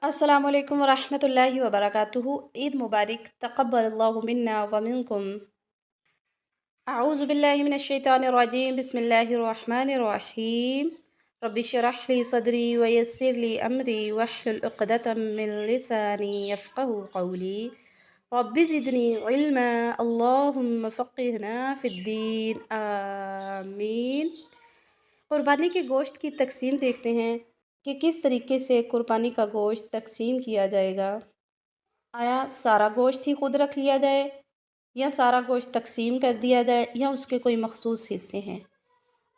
अस्सलामु अलैकुम वरहमतुल्लाहि वबरकातुहू। ईद मुबारक। तक़ब्बलल्लाहु मिन्ना व मिनकुम। अऊज़ु बिल्लाहि मिनश शैतानिर रजीम। बिस्मिल्लाहिर रहमानिर रहीम। रब्बि इश्रह ली सदरी व यस्सिर ली अमरी वहलुल उक़दतम मिन लिसानी यफ़क़हू क़ौली। रब्बि ज़िदनी इल्मा। अल्लाहुम्मा फ़क़्हिना फ़िद्दीन। आमीन। कुर्बानी के गोश्त की तकसीम देखते हैं कि किस तरीके से कुर्बानी का गोश्त तकसीम किया जाएगा। आया सारा गोश्त ही खुद रख लिया जाए या सारा गोश्त तकसीम कर दिया जाए या उसके कोई मखसूस हिस्से हैं।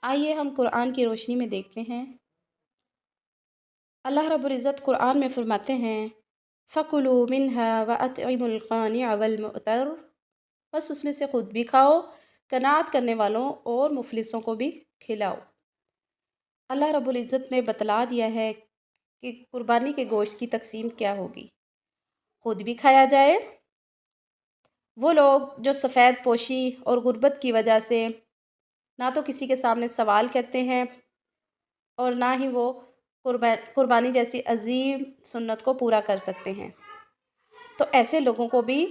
आइए हम कुरान की रोशनी में देखते हैं। अल्लाह रब्बुल इज़्ज़त कुरान में फरमाते हैं, फ़कुलू मिन्हा व अतइमुल क़ानिअ वल मुअतर। बस उसमें से खुद भी खाओ, कनात करने वालों और मुफलिसों को भी खिलाओ। अल्लाह रब्बुल इज़्ज़त ने बतला दिया है कि कुर्बानी के गोश्त की तकसीम क्या होगी। खुद भी खाया जाए, वो लोग जो सफ़ेद पोशी और गुर्बत की वजह से ना तो किसी के सामने सवाल करते हैं और ना ही वो कुर्बानी जैसी अजीम सुन्नत को पूरा कर सकते हैं, तो ऐसे लोगों को भी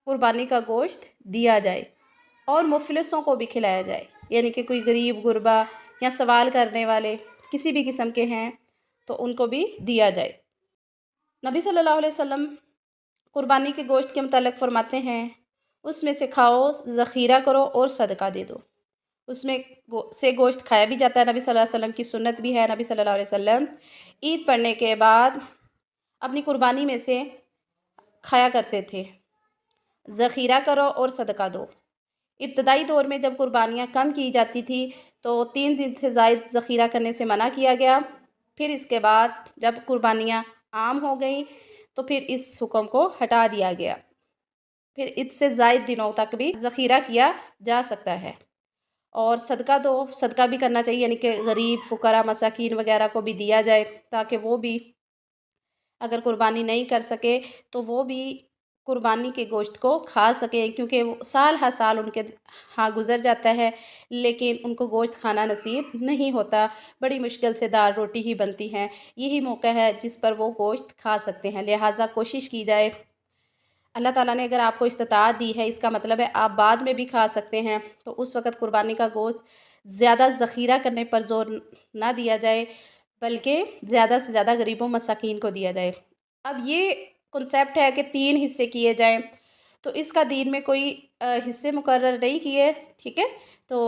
कुर्बानी का गोश्त दिया जाए और मुफलिसों को भी खिलाया जाए। यानी कि कोई गरीब गुरबा या सवाल करने वाले किसी भी किस्म के हैं तो उनको भी दिया जाए। नबी सल्लल्लाहु अलैहि वसल्लम कुर्बानी के गोश्त के मुतालिक फरमाते हैं, उसमें से खाओ, ज़ख़ीरा करो और सदका दे दो। उसमें से गोश्त खाया भी जाता है। नबी सल्लल्लाहु अलैहि वसल्लम की सुन्नत भी है। नबी सल्लल्लाहु अलैहि वसल्लम ईद पढ़ने के बाद अपनी कुर्बानी में से खाया करते थे। ज़ख़ीरा करो और सदका दो। इब्तदाई दौर में जब कुर्बानियाँ कम की जाती थी तो 3 दिन से ज़ायद ज़ख़ीरा करने से मना किया गया। फिर इसके बाद जब कुर्बानियाँ आम हो गई तो फिर इस हुक्म को हटा दिया गया। फिर इससे ज़ायद दिनों तक भी ज़ख़ीरा किया जा सकता है। और सदका दो, सदका भी करना चाहिए, यानी कि गरीब फ़ुक़रा मसाकीन वगैरह को भी दिया जाए ताकि वो भी अगर कुर्बानी नहीं कर सके तो वो भी कुर्बानी के गोश्त को खा सके, क्योंकि वो साल हर साल उनके हाँ गुज़र जाता है लेकिन उनको गोश्त खाना नसीब नहीं होता। बड़ी मुश्किल से दाल रोटी ही बनती हैं। यही मौका है जिस पर वो गोश्त खा सकते हैं, लिहाजा कोशिश की जाए। अल्लाह ताला ने अगर आपको इस्तिताअत दी है, इसका मतलब है आप बाद में भी खा सकते हैं, तो उस वक़्त कुर्बानी का गोश्त ज़्यादा ज़ख़ीरा करने पर ज़ोर ना दिया जाए बल्कि ज़्यादा से ज़्यादा गरीबों मसाकीन को दिया जाए। अब ये कॉन्सेप्ट है कि 3 हिस्से किए जाएँ, तो इसका दीन में कोई हिस्से मुकर्रर नहीं किए, ठीक है। तो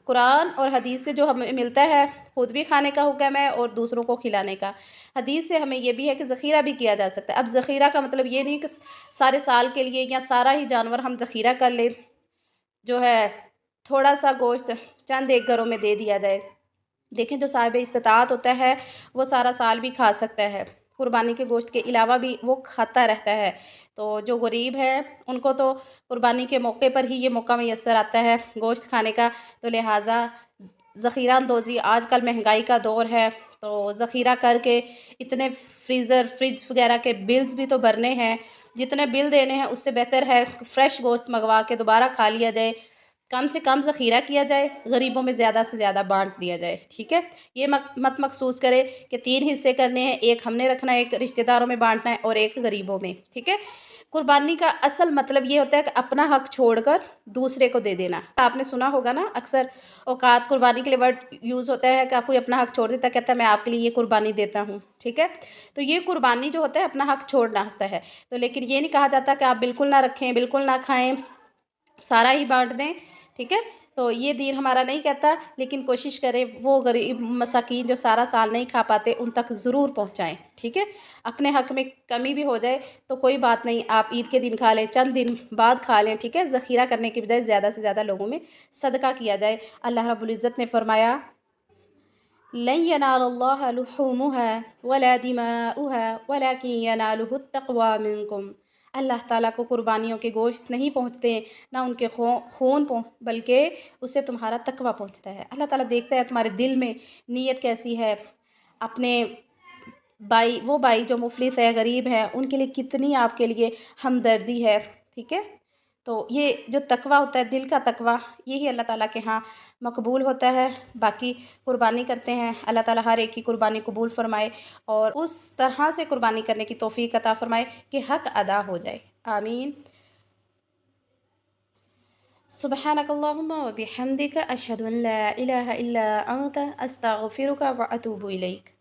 कुरान और हदीस से जो हमें मिलता है, खुद भी खाने का हुक्म है और दूसरों को खिलाने का। हदीस से हमें ये भी है कि ज़ख़ीरा भी किया जा सकता है। अब ज़ख़ीरा का मतलब ये नहीं कि सारे साल के लिए या सारा ही जानवर हम ज़ख़ीरा कर लें, जो है थोड़ा सा गोश्त चंद एक घरों में दे दिया जाए। देखें, जो साहिब इस्तिताअत होता है वो सारा साल भी खा सकता है, कुर्बानी के गोश्त के अलावा भी वो खाता रहता है। तो जो गरीब है उनको तो कुर्बानी के मौके पर ही ये मौका मैसर आता है गोश्त खाने का, तो लिहाजा ज़ख़ीरा अंदोज़ी, आजकल महंगाई का दौर है तो ज़ख़ीरा करके इतने फ्रीज़र फ्रिज वगैरह के बिल्स भी तो भरने हैं, जितने बिल देने हैं उससे बेहतर है फ़्रेश गोश्त मंगवा के दोबारा खा लिया जाए। कम से कम ज़ख़ीरा किया जाए, गरीबों में ज़्यादा से ज़्यादा बाँट दिया जाए, ठीक है। ये मत महसूस करें कि 3 हिस्से करने हैं, एक हमने रखना है, एक रिश्तेदारों में बाँटना है और एक गरीबों में, ठीक है। कुर्बानी का असल मतलब ये होता है कि अपना हक छोड़कर दूसरे को दे देना। आपने सुना होगा ना, अक्सर औकात कुर्बानी के लिए वर्ड यूज़ होता है कि आप कोई अपना हक छोड़ देता है, कहता है मैं आपके लिए ये कुर्बानी देता हूँ, ठीक है। तो ये कुर्बानी जो होता है अपना हक छोड़ना होता है। तो लेकिन ये नहीं कहा जाता कि आप बिल्कुल ना रखें, बिल्कुल ना खाएँ, सारा ही बाँट दें, ठीक है। तो ये दीन हमारा नहीं कहता, लेकिन कोशिश करें वो गरीब मसाकीन जो सारा साल नहीं खा पाते उन तक ज़रूर पहुँचाएँ, ठीक है। अपने हक़ में कमी भी हो जाए तो कोई बात नहीं, आप ईद के दिन खा लें, चंद दिन बाद खा लें, ठीक है। ज़ख़ीरा करने की बजाय ज़्यादा से ज़्यादा लोगों में सदका किया जाए। अल्लाह रब्बुल इज़्ज़त ने फरमाया, लन यनालल्लाह लुहूमुहा वला दिमाउहा वलाकिन यनालुहु तक़वा मिनकुम। अल्लाह ताला को कुर्बानियों के गोश्त नहीं पहुँचते, ना उनके खून बल्कि उससे तुम्हारा तक़वा पहुँचता है। अल्लाह ताला देखता है तुम्हारे दिल में नीयत कैसी है। अपने वो भाई जो मुफलिस है, गरीब है, उनके लिए कितनी आपके लिए हमदर्दी है, ठीक है। تو یہ جو تقویٰ ہوتا ہے، دل کا تقویٰ، یہی اللہ تعالیٰ کے ہاں مقبول ہوتا ہے۔ باقی قربانی کرتے ہیں، اللہ تعالیٰ ہر ایک کی قربانی قبول فرمائے اور اس طرح سے قربانی کرنے کی توفیق عطا فرمائے کہ حق ادا ہو جائے، آمین۔ سبحانک اللہم و بحمدک اشہد ان لا الہ الا انت استغفرک و اتوب الیک۔